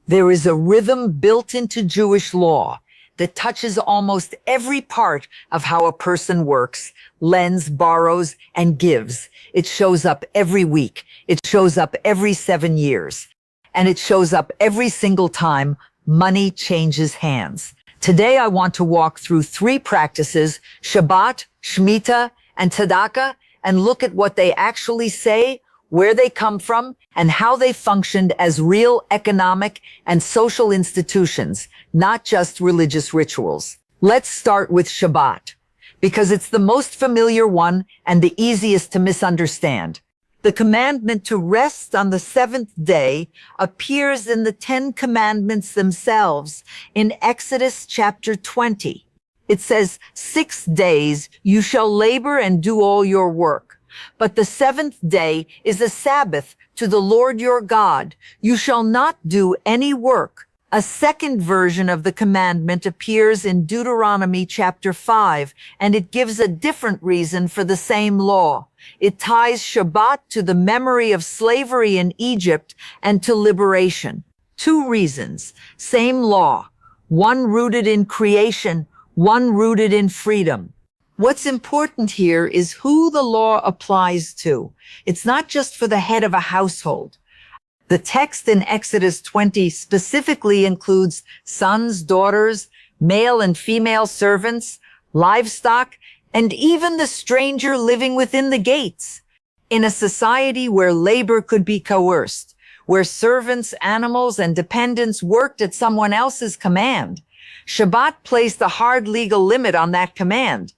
There is a rhythm built into Jewish law that touches almost every part of how a person works, lends, borrows, and gives. It shows up every week. It shows up every 7 years. And it shows up every single time money changes hands. Today, I want to walk through 3 practices, Shabbat, Shmita, and Tzedakah, and look at what they actually say, where they come from, and how they functioned as real economic and social institutions, not just religious rituals. Let's start with Shabbat, because it's the most familiar one and the easiest to misunderstand. The commandment to rest on the 7th day appears in the 10 commandments themselves in Exodus chapter 20. It says, 6 days you shall labor and do all your work. But the 7th day is a Sabbath to the Lord your God. You shall not do any work. A second version of the commandment appears in Deuteronomy chapter 5, and it gives a different reason for the same law. It ties Shabbat to the memory of slavery in Egypt and to liberation. 2 reasons, same law, one rooted in creation, one rooted in freedom. What's important here is who the law applies to. It's not just for the head of a household. The text in Exodus 20 specifically includes sons, daughters, male and female servants, livestock, and even the stranger living within the gates. In a society where labor could be coerced, where servants, animals, and dependents worked at someone else's command, Shabbat placed a hard legal limit on that command.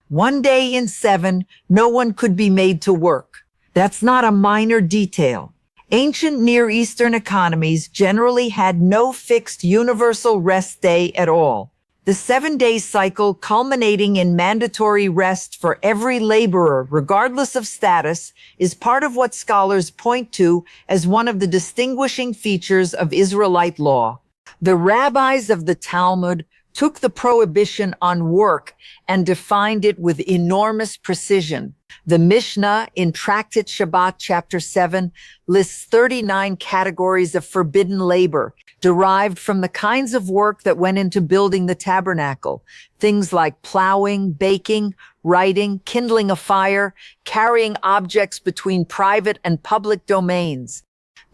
1 day in 7, no one could be made to work. That's not a minor detail. Ancient Near Eastern economies generally had no fixed universal rest day at all. The 7-day cycle culminating in mandatory rest for every laborer, regardless of status, is part of what scholars point to as one of the distinguishing features of Israelite law. The rabbis of the Talmud took the prohibition on work and defined it with enormous precision. The Mishnah in Tractate Shabbat chapter 7 lists 39 categories of forbidden labor derived from the kinds of work that went into building the tabernacle. Things like plowing, baking, writing, kindling a fire, carrying objects between private and public domains.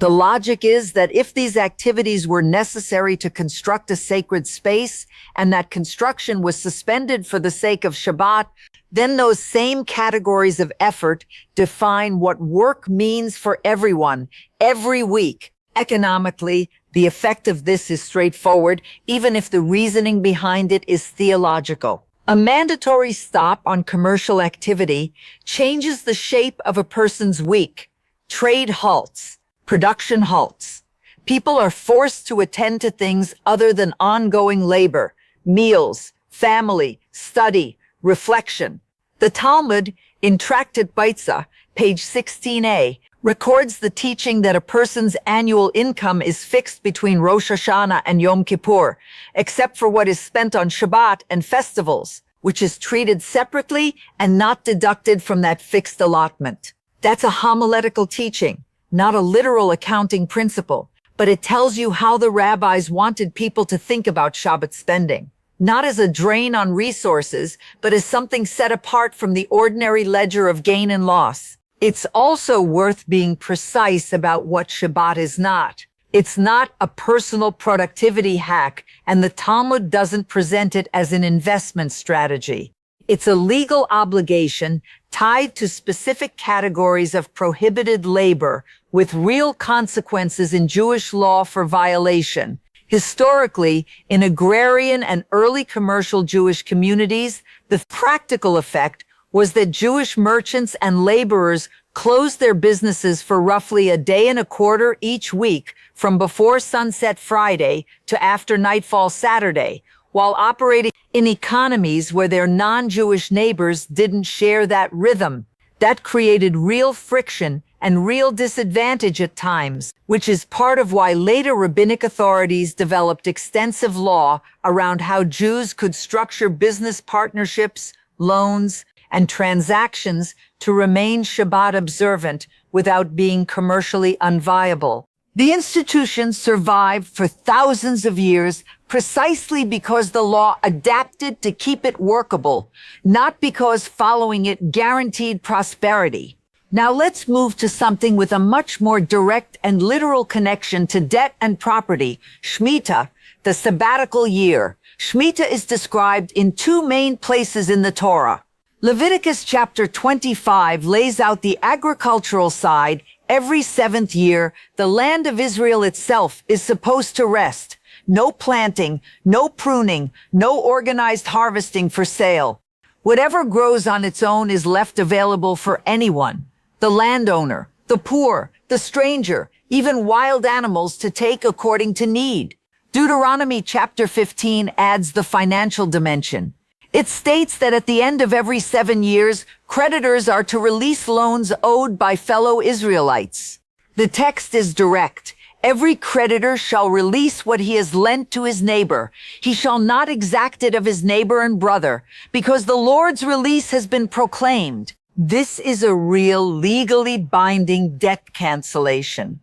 The logic is that if these activities were necessary to construct a sacred space and that construction was suspended for the sake of Shabbat, then those same categories of effort define what work means for everyone, every week. Economically, the effect of this is straightforward, even if the reasoning behind it is theological. A mandatory stop on commercial activity changes the shape of a person's week. Trade halts. Production halts. People are forced to attend to things other than ongoing labor, meals, family, study, reflection. The Talmud, in Tractate Beitzah, page 16a, records the teaching that a person's annual income is fixed between Rosh Hashanah and Yom Kippur, except for what is spent on Shabbat and festivals, which is treated separately and not deducted from that fixed allotment. That's a homiletical teaching, not a literal accounting principle, but it tells you how the rabbis wanted people to think about Shabbat spending. Not as a drain on resources, but as something set apart from the ordinary ledger of gain and loss. It's also worth being precise about what Shabbat is not. It's not a personal productivity hack, and the Talmud doesn't present it as an investment strategy. It's a legal obligation tied to specific categories of prohibited labor with real consequences in Jewish law for violation. Historically, in agrarian and early commercial Jewish communities, the practical effect was that Jewish merchants and laborers closed their businesses for roughly a day and a quarter each week from before sunset Friday to after nightfall Saturday, while operating in economies where their non-Jewish neighbors didn't share that rhythm. That created real friction and real disadvantage at times, which is part of why later rabbinic authorities developed extensive law around how Jews could structure business partnerships, loans, and transactions to remain Shabbat observant without being commercially unviable. The institution survived for thousands of years precisely because the law adapted to keep it workable, not because following it guaranteed prosperity. Now let's move to something with a much more direct and literal connection to debt and property, Shmita, the sabbatical year. Shmita is described in two main places in the Torah. Leviticus chapter 25 lays out the agricultural side. Every seventh year, the land of Israel itself is supposed to rest. No planting, no pruning, no organized harvesting for sale. Whatever grows on its own is left available for anyone. The landowner, the poor, the stranger, even wild animals to take according to need. Deuteronomy chapter 15 adds the financial dimension. It states that at the end of every 7 years, creditors are to release loans owed by fellow Israelites. The text is direct. Every creditor shall release what he has lent to his neighbor. He shall not exact it of his neighbor and brother, because the Lord's release has been proclaimed. This is a real legally binding debt cancellation,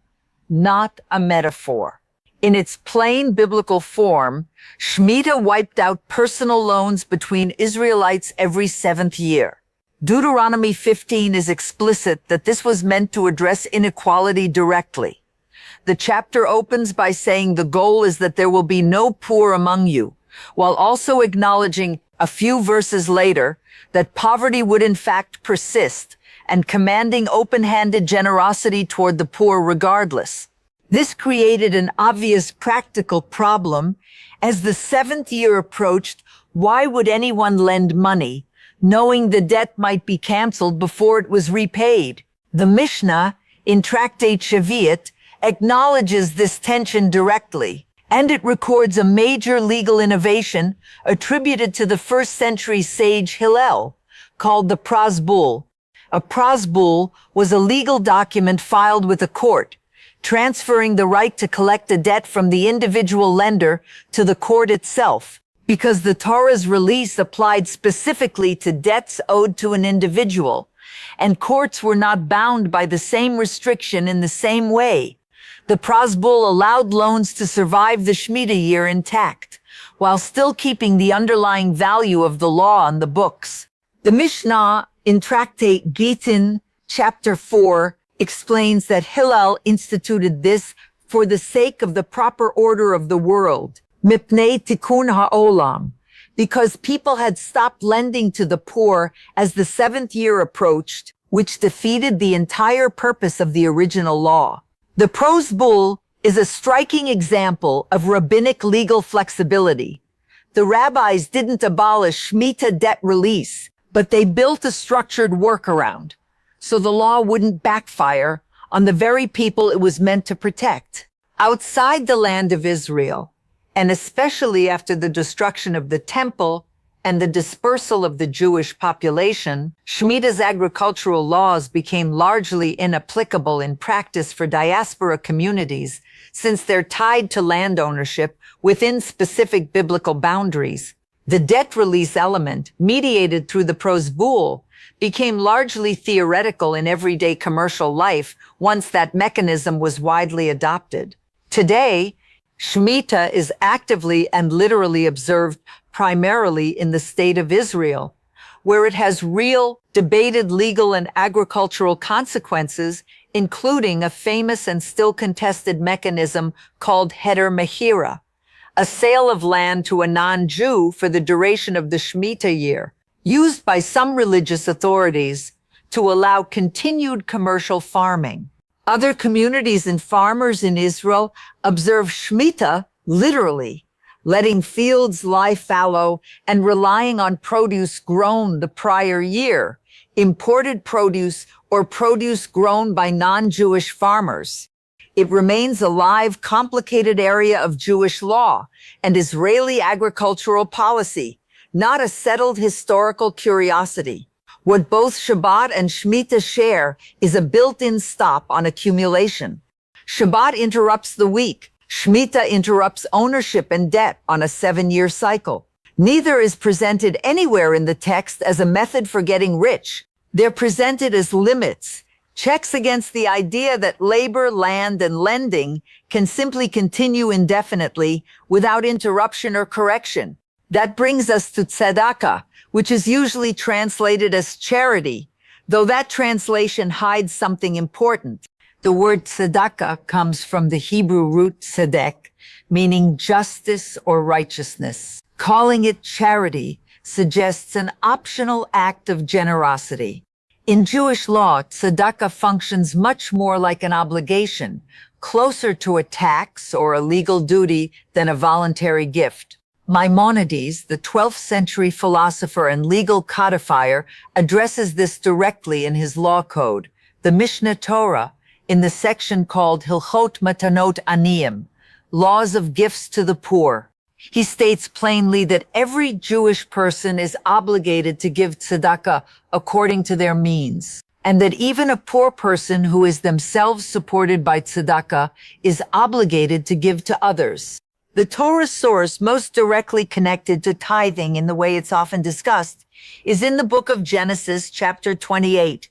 not a metaphor. In its plain biblical form, Shmita wiped out personal loans between Israelites every 7th year. Deuteronomy 15 is explicit that this was meant to address inequality directly. The chapter opens by saying the goal is that there will be no poor among you, while also acknowledging a few verses later that poverty would in fact persist and commanding open-handed generosity toward the poor regardless. This created an obvious practical problem. As the 7th year approached, why would anyone lend money, knowing the debt might be canceled before it was repaid? The Mishnah, in Tractate Shavuot, acknowledges this tension directly, and it records a major legal innovation attributed to the 1st century sage Hillel, called the prozbul. A prozbul was a legal document filed with a court, transferring the right to collect a debt from the individual lender to the court itself, because the Torah's release applied specifically to debts owed to an individual, and courts were not bound by the same restriction in the same way. The prozbul allowed loans to survive the Shmita year intact, while still keeping the underlying value of the law on the books. The Mishnah in Tractate Gittin, chapter 4, explains that Hillel instituted this for the sake of the proper order of the world, mipnei tikkun ha'olam, because people had stopped lending to the poor as the 7th year approached, which defeated the entire purpose of the original law. The prozbul is a striking example of rabbinic legal flexibility. The rabbis didn't abolish Shmita debt release, but they built a structured workaround, so the law wouldn't backfire on the very people it was meant to protect. Outside the land of Israel, and especially after the destruction of the temple and the dispersal of the Jewish population, Shmita's agricultural laws became largely inapplicable in practice for diaspora communities, since they're tied to land ownership within specific biblical boundaries. The debt release element, mediated through the prozbul, became largely theoretical in everyday commercial life once that mechanism was widely adopted. Today, Shmita is actively and literally observed primarily in the state of Israel, where it has real, debated legal and agricultural consequences, including a famous and still contested mechanism called heder mehira, a sale of land to a non-Jew for the duration of the Shmita year, used by some religious authorities to allow continued commercial farming. Other communities and farmers in Israel observe Shmita literally, letting fields lie fallow and relying on produce grown the prior year, imported produce or produce grown by non-Jewish farmers. It remains a live, complicated area of Jewish law and Israeli agricultural policy, not a settled historical curiosity. What both Shabbat and Shmita share is a built-in stop on accumulation. Shabbat interrupts the week. Shmita interrupts ownership and debt on a 7-year cycle. Neither is presented anywhere in the text as a method for getting rich. They're presented as limits, checks against the idea that labor, land, and lending can simply continue indefinitely without interruption or correction. That brings us to tzedakah, which is usually translated as charity, though that translation hides something important. The word tzedakah comes from the Hebrew root tzedek, meaning justice or righteousness. Calling it charity suggests an optional act of generosity. In Jewish law, tzedakah functions much more like an obligation, closer to a tax or a legal duty than a voluntary gift. Maimonides, the 12th century philosopher and legal codifier, addresses this directly in his law code, the Mishnah Torah, in the section called Hilchot Matanot Aniyim, Laws of Gifts to the Poor. He states plainly that every Jewish person is obligated to give tzedakah according to their means, and that even a poor person who is themselves supported by tzedakah is obligated to give to others. The Torah source most directly connected to tithing in the way it's often discussed is in the book of Genesis, chapter 28,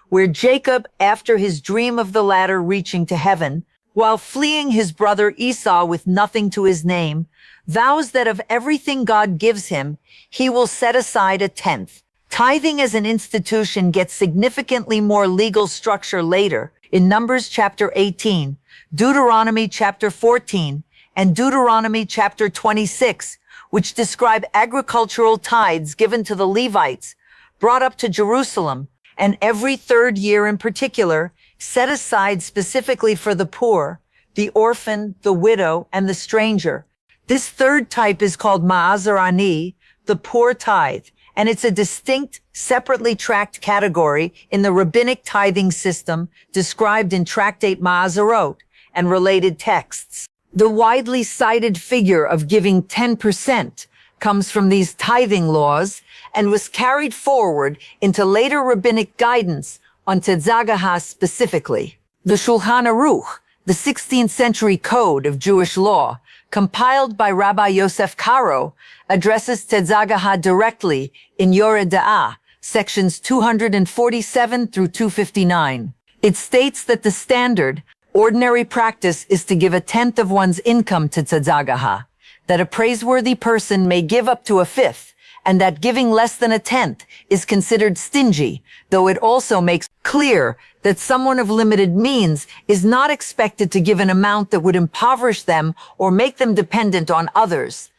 where Jacob, after his dream of the ladder reaching to heaven, while fleeing his brother Esau with nothing to his name, vows that of everything God gives him, he will set aside a tenth. Tithing as an institution gets significantly more legal structure later in Numbers chapter 18, Deuteronomy chapter 14, and Deuteronomy chapter 26, which describe agricultural tithes given to the Levites, brought up to Jerusalem, and every third year in particular, set aside specifically for the poor, the orphan, the widow, and the stranger. This third type is called ma'aser ani, the poor tithe, and it's a distinct, separately tracked category in the rabbinic tithing system described in Tractate Ma'azerot and related texts. The widely cited figure of giving 10% comes from these tithing laws and was carried forward into later rabbinic guidance on tzedakah specifically. The Shulchan Aruch, the 16th century code of Jewish law, compiled by Rabbi Yosef Karo, addresses tzedakah directly in Yoreh Da'ah, sections 247 through 259. It states that the standard, ordinary practice is to give a tenth of one's income to tzedakah, that a praiseworthy person may give up to a fifth, and that giving less than a tenth is considered stingy, though it also makes clear that someone of limited means is not expected to give an amount that would impoverish them or make them dependent on others.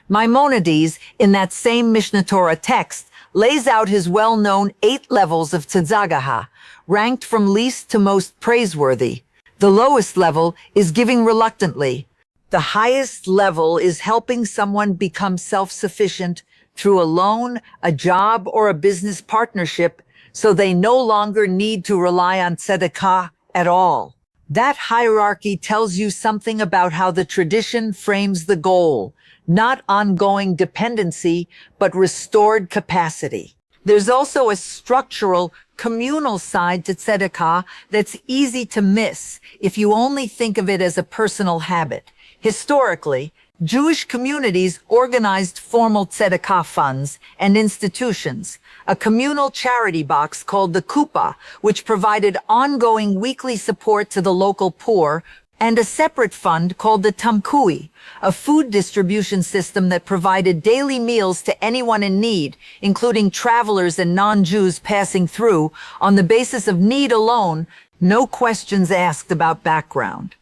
Maimonides, in that same Mishnah Torah text, lays out his well-known 8 levels of tzedakah, ranked from least to most praiseworthy. The lowest level is giving reluctantly. The highest level is helping someone become self-sufficient through a loan, a job, or a business partnership, so they no longer need to rely on tzedakah at all. That hierarchy tells you something about how the tradition frames the goal, not ongoing dependency, but restored capacity. There's also a structural, communal side to tzedakah that's easy to miss if you only think of it as a personal habit. Historically, Jewish communities organized formal tzedakah funds and institutions, a communal charity box called the kuppah, which provided ongoing weekly support to the local poor, and a separate fund called the tamchui, a food distribution system that provided daily meals to anyone in need, including travelers and non-Jews passing through, on the basis of need alone, no questions asked about background.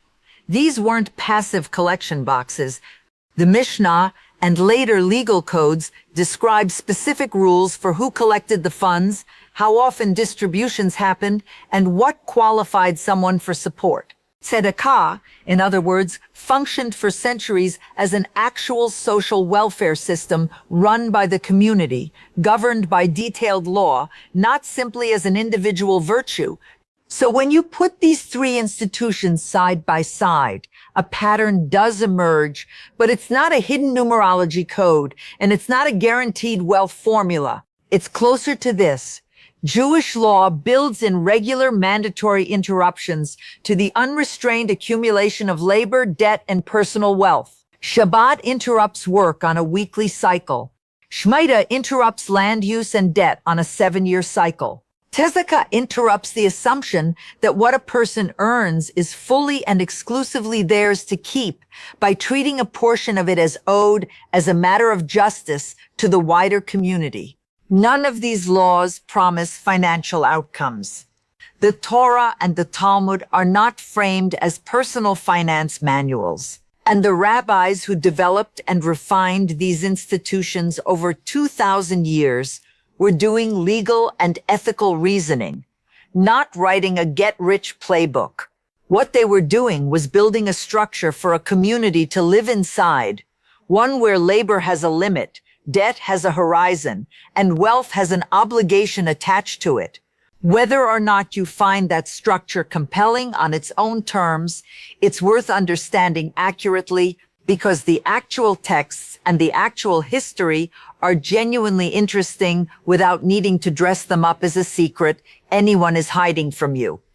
These weren't passive collection boxes. The Mishnah and later legal codes describe specific rules for who collected the funds, how often distributions happened, and what qualified someone for support. Tzedakah, in other words, functioned for centuries as an actual social welfare system run by the community, governed by detailed law, not simply as an individual virtue. So when you put these 3 institutions side by side, a pattern does emerge, but it's not a hidden numerology code, and it's not a guaranteed wealth formula. It's closer to this. Jewish law builds in regular mandatory interruptions to the unrestrained accumulation of labor, debt, and personal wealth. Shabbat interrupts work on a weekly cycle. Shmita interrupts land use and debt on a 7-year cycle. Tzedakah interrupts the assumption that what a person earns is fully and exclusively theirs to keep by treating a portion of it as owed as a matter of justice to the wider community. None of these laws promise financial outcomes. The Torah and the Talmud are not framed as personal finance manuals, and the rabbis who developed and refined these institutions over 2,000 years were doing legal and ethical reasoning, not writing a get-rich playbook. What they were doing was building a structure for a community to live inside, one where labor has a limit, debt has a horizon, and wealth has an obligation attached to it. Whether or not you find that structure compelling on its own terms, it's worth understanding accurately because the actual texts and the actual history are genuinely interesting without needing to dress them up as a secret anyone is hiding from you.